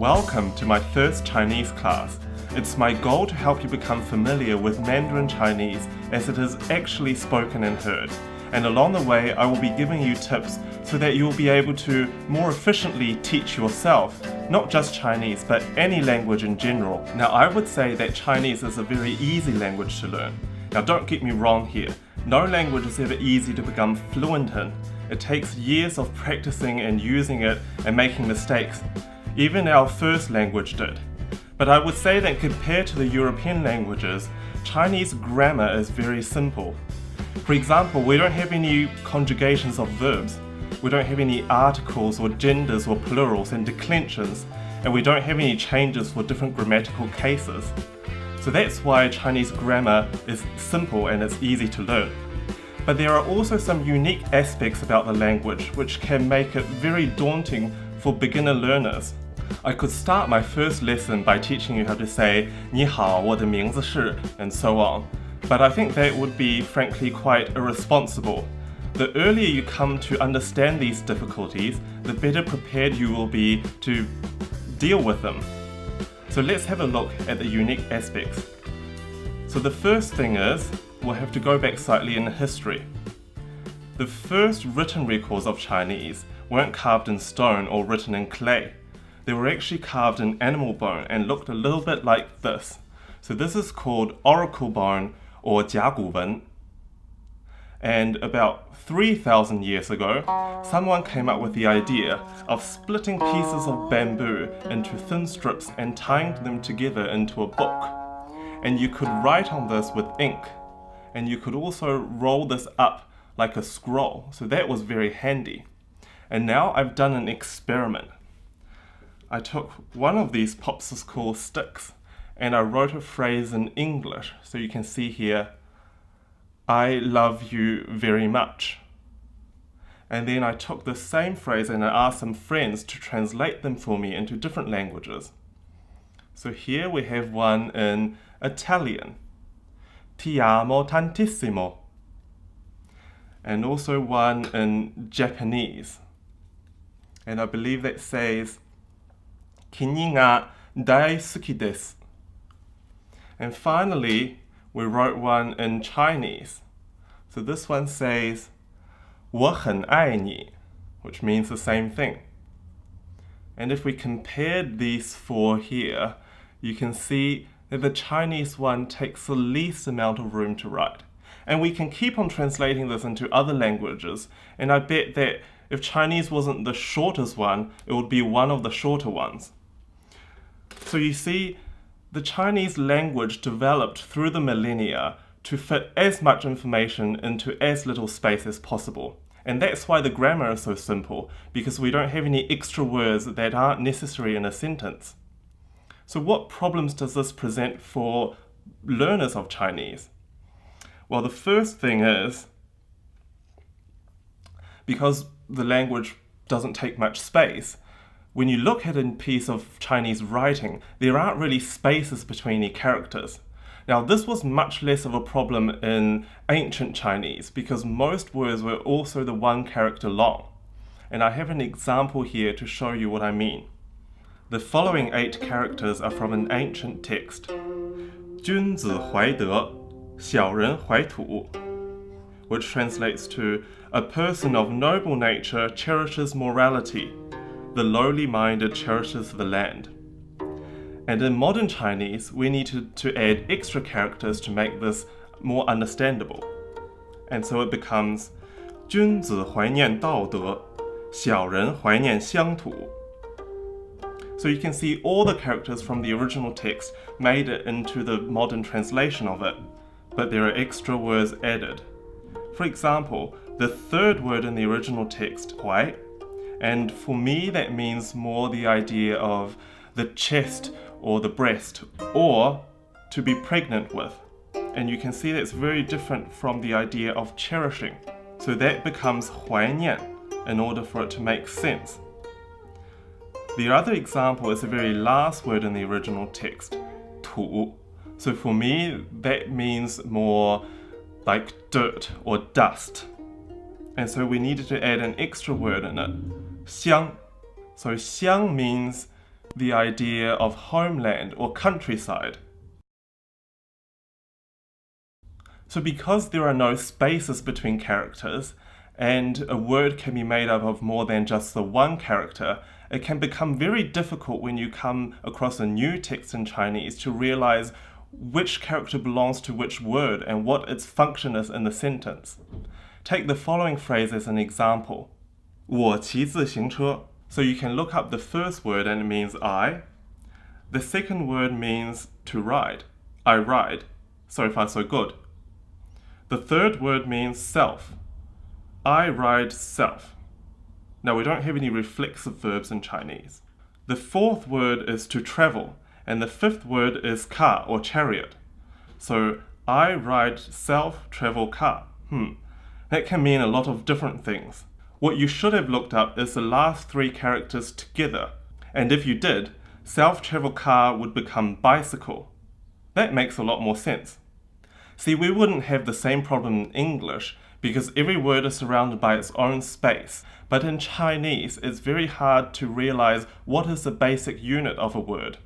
Welcome to my first Chinese class. It's my goal to help you become familiar with Mandarin Chinese as it is actually spoken and heard. And along the way, I will be giving you tips so that you'll be able to more efficiently teach yourself, not just Chinese, but any language in general. Now, I would say that Chinese is a very easy language to learn. Now, don't get me wrong here. No language is ever easy to become fluent in. It takes years of practicing and using it and making mistakes. Even our first language did. But I would say that compared to the European languages, Chinese grammar is very simple. For example, we don't have any conjugations of verbs. We don't have any articles or genders or plurals and declensions, and we don't have any changes for different grammatical cases. So that's why Chinese grammar is simple and it's easy to learn. But there are also some unique aspects about the language which can make it very daunting for beginner learners. I could start my first lesson by teaching you how to say 你好,我的名字是 and so on. But I think that would be frankly quite irresponsible. The earlier you come to understand these difficulties, the better prepared you will be to deal with them. So let's have a look at the unique aspects. So the first thing is, we'll have to go back slightly in history. The first written records of Chinese weren't carved in stone or written in clay. They were actually carved in animal bone and looked a little bit like this. So this is called oracle bone or 甲骨文. And about 3,000 years ago, someone came up with the idea of splitting pieces of bamboo into thin strips and tying them together into a book. And you could write on this with ink. And you could also roll this up like a scroll. So that was very handy. And now I've done an experiment. I took one of these popsicle sticks and I wrote a phrase in English. So you can see here, I love you very much. And then I took the same phrase and I asked some friends to translate them for me into different languages. So here we have one in Italian, Ti amo tantissimo. And also one in Japanese. And I believe that says, 君が大好きです. And finally, we wrote one in Chinese. So this one says, 我很爱你, which means the same thing. And if we compared these four here, you can see that the Chinese one takes the least amount of room to write. And we can keep on translating this into other languages, and I bet that if Chinese wasn't the shortest one, it would be one of the shorter ones. So you see, the Chinese language developed through the millennia to fit as much information into as little space as possible. And that's why the grammar is so simple, because we don't have any extra words that aren't necessary in a sentence. So what problems does this present for learners of Chinese? Well, the first thing is, because the language doesn't take much space, when you look at a piece of Chinese writing, there aren't really spaces between any characters. Now, this was much less of a problem in ancient Chinese because most words were also the one character long. And I have an example here to show you what I mean. The following 8 characters are from an ancient text. 君子怀德,小人怀土, which translates to, a person of noble nature cherishes morality. The lowly-minded cherishes the land. And in modern Chinese, we need to add extra characters to make this more understandable. And so it becomes 君子怀念道德,小人怀念乡土. So you can see all the characters from the original text made it into the modern translation of it, but there are extra words added. For example, the third word in the original text, 怀, and for me that means more the idea of the chest or the breast, or to be pregnant with. And you can see that's very different from the idea of cherishing. So that becomes 怀念 in order for it to make sense. The other example is the very last word in the original text, 土. So for me, that means more like dirt or dust. And so we needed to add an extra word in it, 香. So 香 means the idea of homeland or countryside. So because there are no spaces between characters, and a word can be made up of more than just the one character, it can become very difficult when you come across a new text in Chinese to realize which character belongs to which word and what its function is in the sentence. Take the following phrase as an example. 我骑自行车. So you can look up the first word and it means I. The second word means to ride. I ride. So far so good. The third word means self. I ride self. Now we don't have any reflexive verbs in Chinese. The fourth word is to travel, and the fifth word is car or chariot. So I ride self-travel car. That can mean a lot of different things. What you should have looked up is the last three characters together, and if you did, self-travel car would become bicycle. That makes a lot more sense. See, we wouldn't have the same problem in English because every word is surrounded by its own space, but in Chinese it's very hard to realize what is the basic unit of a word.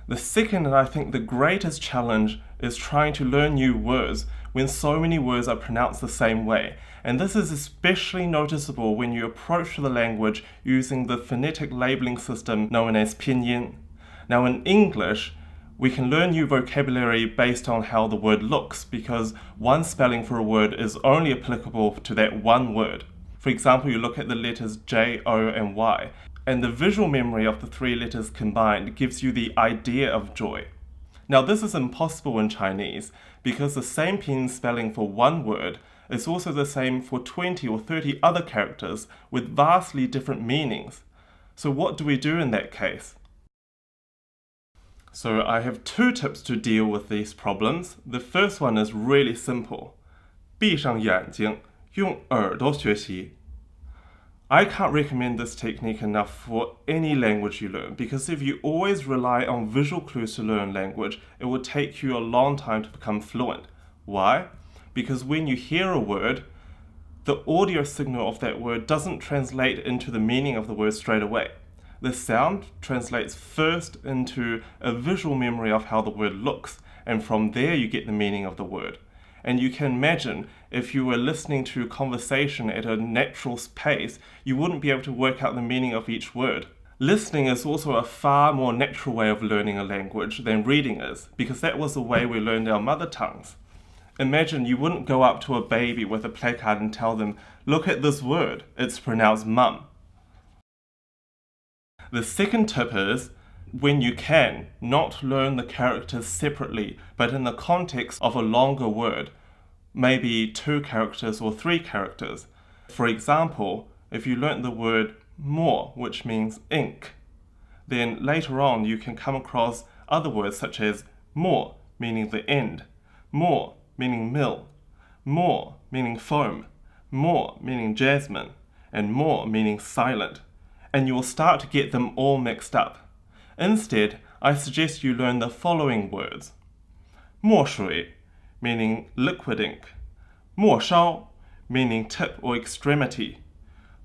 The second and I think the greatest challenge is trying to learn new words when so many words are pronounced the same way, and this is especially noticeable when you approach the language using the phonetic labeling system known as pinyin. Now in English, we can learn new vocabulary based on how the word looks because one spelling for a word is only applicable to that one word. For example, you look at the letters J, O, and Y, and the visual memory of the three letters combined gives you the idea of joy. Now this is impossible in Chinese because the same pinyin spelling for one word is also the same for 20 or 30 other characters with vastly different meanings. So what do we do in that case? So I have two tips to deal with these problems. The first one is really simple. 闭上眼睛，用耳朵学习. I can't recommend this technique enough for any language you learn because if you always rely on visual clues to learn language, it will take you a long time to become fluent. Why? Because when you hear a word, the audio signal of that word doesn't translate into the meaning of the word straight away. The sound translates first into a visual memory of how the word looks, and from there you get the meaning of the word. And you can imagine if you were listening to a conversation at a natural pace, you wouldn't be able to work out the meaning of each word. Listening is also a far more natural way of learning a language than reading is, because that was the way we learned our mother tongues. Imagine you wouldn't go up to a baby with a placard and tell them, look at this word, it's pronounced mum. The second tip is, when you can, not learn the characters separately, but in the context of a longer word, maybe 2 characters or 3 characters. For example, if you learnt the word mo, which means ink, then later on you can come across other words such as mo, meaning the end, mo, meaning mill, mo, meaning foam, mo, meaning jasmine, and mo, meaning silent. And you will start to get them all mixed up. Instead, I suggest you learn the following words. 墨水, meaning liquid ink. 末梢, meaning tip or extremity.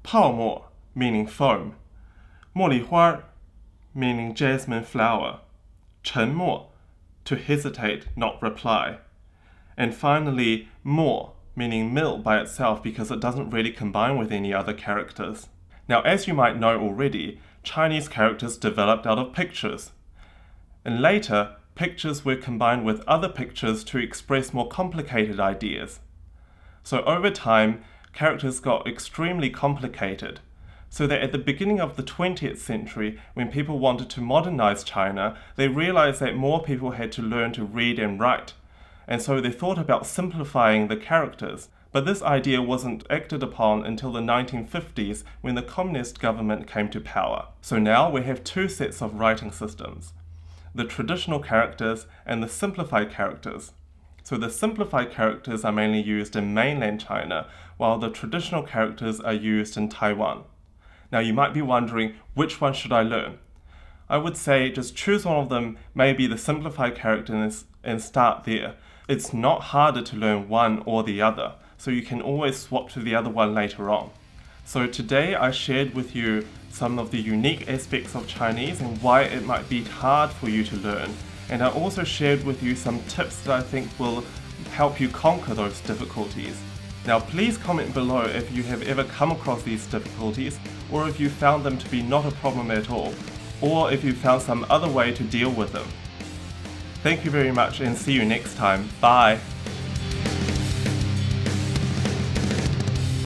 泡沫, meaning foam. 茉莉花, meaning jasmine flower. 沉默, to hesitate, not reply. And finally, 墨, meaning mill by itself because it doesn't really combine with any other characters. Now, as you might know already, Chinese characters developed out of pictures. And later, pictures were combined with other pictures to express more complicated ideas. So over time, characters got extremely complicated, so that at the beginning of the 20th century, when people wanted to modernize China, they realized that more people had to learn to read and write. And so they thought about simplifying the characters. But this idea wasn't acted upon until the 1950s when the communist government came to power. So now we have 2 sets of writing systems, the traditional characters and the simplified characters. So the simplified characters are mainly used in mainland China, while the traditional characters are used in Taiwan. Now you might be wondering, which one should I learn? I would say just choose one of them, maybe the simplified characters, and start there. It's not harder to learn one or the other, so you can always swap to the other one later on. So today I shared with you some of the unique aspects of Chinese and why it might be hard for you to learn. And I also shared with you some tips that I think will help you conquer those difficulties. Now please comment below if you have ever come across these difficulties, or if you found them to be not a problem at all, or if you found some other way to deal with them. Thank you very much and see you next time. Bye!